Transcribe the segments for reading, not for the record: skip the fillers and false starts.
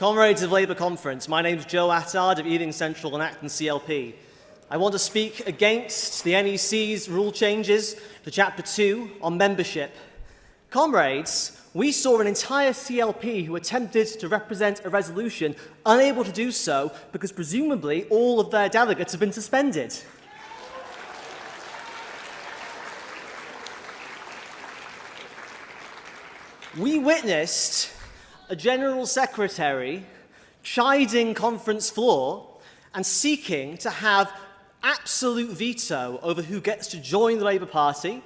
Comrades of Labour Conference, my name is Joe Attard of Ealing Central and Acton CLP. I want to speak against the NEC's rule changes to Chapter 2 on membership. Comrades, we saw an entire CLP who attempted to represent a resolution unable to do so because presumably all of their delegates have been suspended. We witnessed a General Secretary chiding conference floor and seeking to have absolute veto over who gets to join the Labour Party.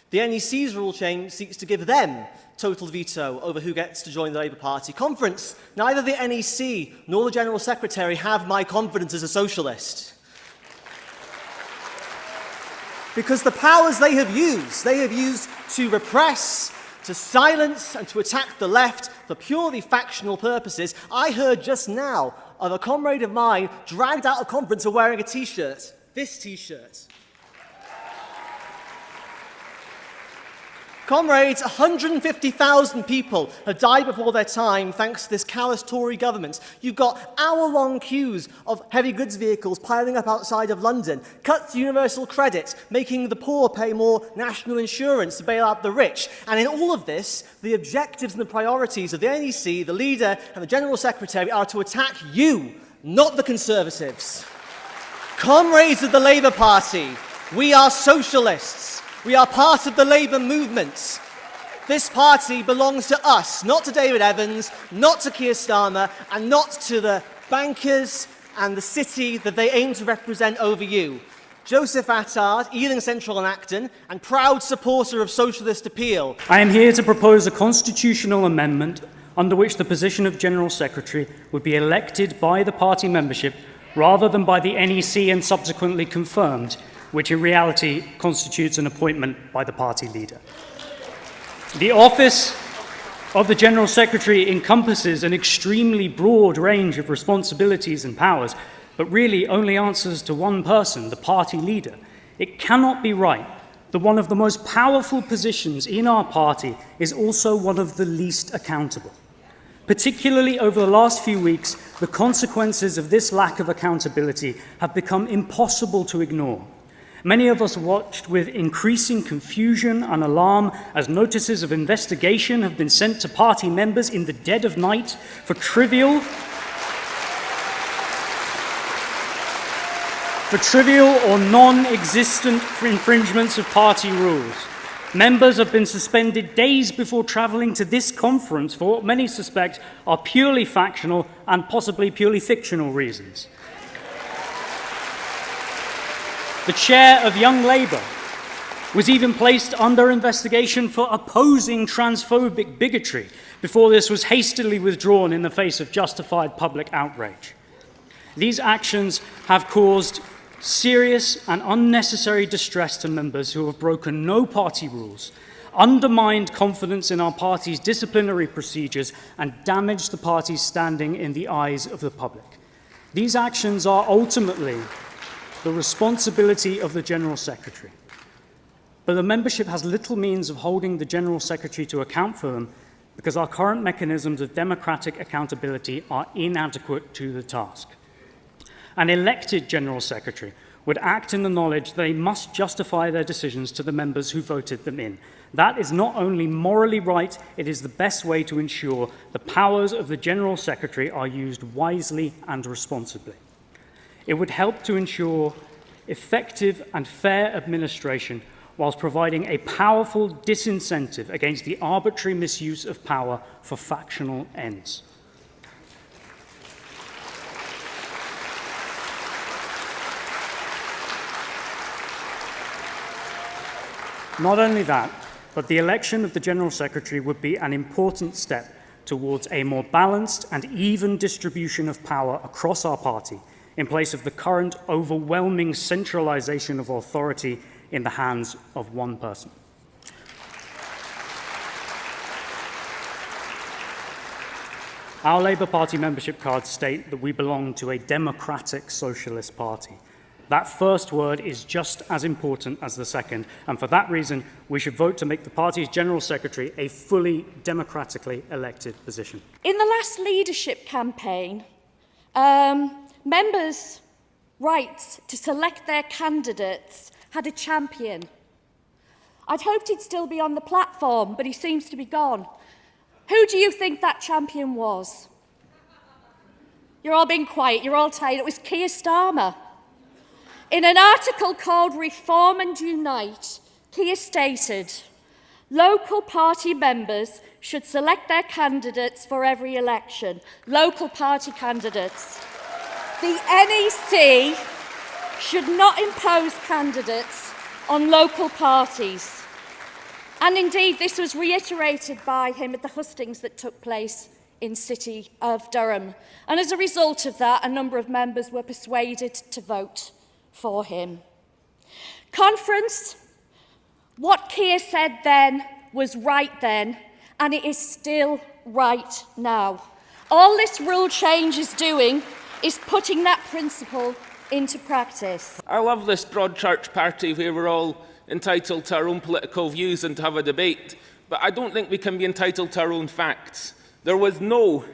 The NEC's rule change seeks to give them total veto over who gets to join the Labour Party. Conference, neither the NEC nor the General Secretary have my confidence as a socialist. Because the powers they have used to repress, to silence and to attack the left for purely factional purposes. I heard just now of a comrade of mine dragged out of conference for wearing a T-shirt. This T-shirt. Comrades, 150,000 people have died before their time thanks to this callous Tory government. You've got hour-long queues of heavy goods vehicles piling up outside of London, cuts to universal credit, making the poor pay more national insurance to bail out the rich. And in all of this, the objectives and the priorities of the NEC, the leader and the General Secretary are to attack you, not the Conservatives. Comrades of the Labour Party, we are socialists. We are part of the Labour movement. This party belongs to us, not to David Evans, not to Keir Starmer, and not to the bankers and the city that they aim to represent over you. Joseph Attard, Ealing Central and Acton, and proud supporter of socialist appeal. I am here to propose a constitutional amendment under which the position of General Secretary would be elected by the party membership rather than by the NEC and subsequently confirmed, which in reality constitutes an appointment by the party leader. The office of the General Secretary encompasses an extremely broad range of responsibilities and powers, but really only answers to one person, the party leader. It cannot be right that one of the most powerful positions in our party is also one of the least accountable. Particularly over the last few weeks, the consequences of this lack of accountability have become impossible to ignore. Many of us watched with increasing confusion and alarm as notices of investigation have been sent to party members in the dead of night for trivial or non-existent infringements of party rules. Members have been suspended days before travelling to this conference for what many suspect are purely factional and possibly purely fictional reasons. The chair of Young Labour was even placed under investigation for opposing transphobic bigotry before this was hastily withdrawn in the face of justified public outrage. These actions have caused serious and unnecessary distress to members who have broken no party rules, undermined confidence in our party's disciplinary procedures, and damaged the party's standing in the eyes of the public. These actions are ultimately the responsibility of the General Secretary. But the membership has little means of holding the General Secretary to account for them because our current mechanisms of democratic accountability are inadequate to the task. An elected General Secretary would act in the knowledge they must justify their decisions to the members who voted them in. That is not only morally right, it is the best way to ensure the powers of the General Secretary are used wisely and responsibly. It would help to ensure effective and fair administration whilst providing a powerful disincentive against the arbitrary misuse of power for factional ends. Not only that, but the election of the General Secretary would be an important step towards a more balanced and even distribution of power across our party, in place of the current overwhelming centralisation of authority in the hands of one person. Our Labour Party membership cards state that we belong to a democratic socialist party. That first word is just as important as the second, and for that reason, we should vote to make the party's General Secretary a fully democratically elected position. In the last leadership campaign, members' rights to select their candidates had a champion. I'd hoped he'd still be on the platform, but he seems to be gone. Who do you think that champion was? You're all being quiet, you're all tired. It was Keir Starmer. In an article called Reform and Unite, Keir stated, local party members should select their candidates for every election. Local party candidates. The NEC should not impose candidates on local parties. And indeed, this was reiterated by him at the hustings that took place in City of Durham. And as a result of that, a number of members were persuaded to vote for him. Conference, what Keir said then was right then, and it is still right now. All this rule change is doing is putting that principle into practice. I love this broad church party where we're all entitled to our own political views and to have a debate, but I don't think we can be entitled to our own facts. There was no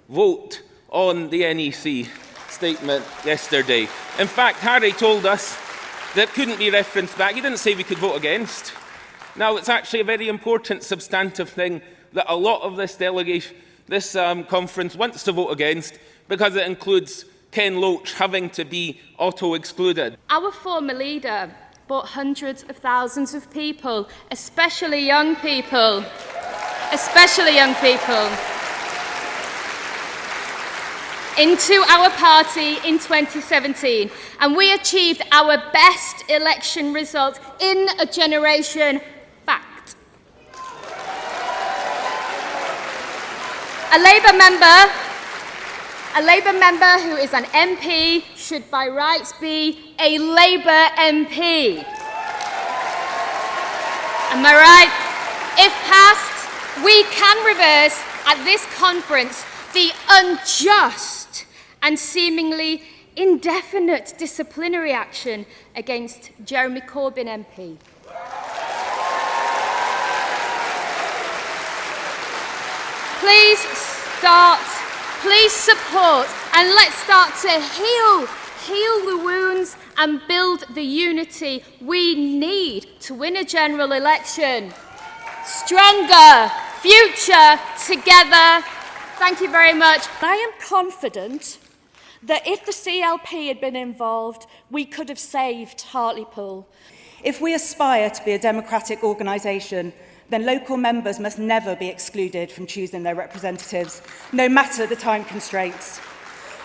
vote on the NEC statement yesterday. In fact, Harry told us that couldn't be referenced back. He didn't say we could vote against. Now, it's actually a very important substantive thing that a lot of this delegation, this conference wants to vote against because it includes Ken Loach having to be auto-excluded. Our former leader brought hundreds of thousands of people, especially young people, into our party in 2017, and we achieved our best election result in a generation. Fact. A Labour member who is an MP should by rights be a Labour MP. Am I right? If passed, we can reverse at this conference the unjust and seemingly indefinite disciplinary action against Jeremy Corbyn MP. Please support, and let's start to heal the wounds and build the unity we need to win a general election. Stronger, future, together. Thank you very much. I am confident that if the CLP had been involved, we could have saved Hartlepool. If we aspire to be a democratic organisation, then local members must never be excluded from choosing their representatives, no matter the time constraints.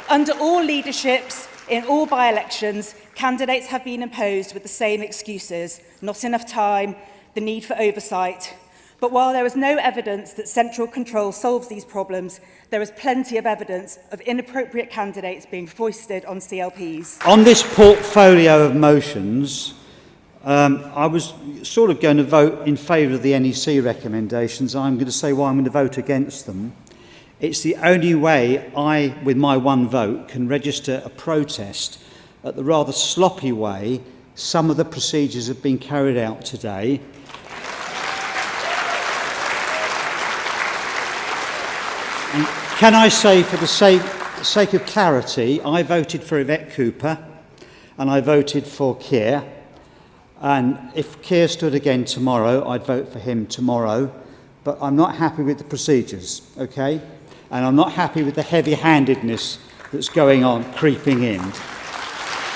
Under all leaderships, in all by-elections, candidates have been imposed with the same excuses: not enough time, the need for oversight. But while there is no evidence that central control solves these problems, there is plenty of evidence of inappropriate candidates being foisted on CLPs. On this portfolio of motions, I was sort of going to vote in favour of the NEC recommendations. I'm going to say why I'm going to vote against them. It's the only way I, with my one vote, can register a protest at the rather sloppy way some of the procedures have been carried out today. And can I say, for the sake of clarity, I voted for Yvette Cooper and I voted for Keir. And if Keir stood again tomorrow, I'd vote for him tomorrow. But I'm not happy with the procedures, okay? And I'm not happy with the heavy-handedness that's going on, creeping in.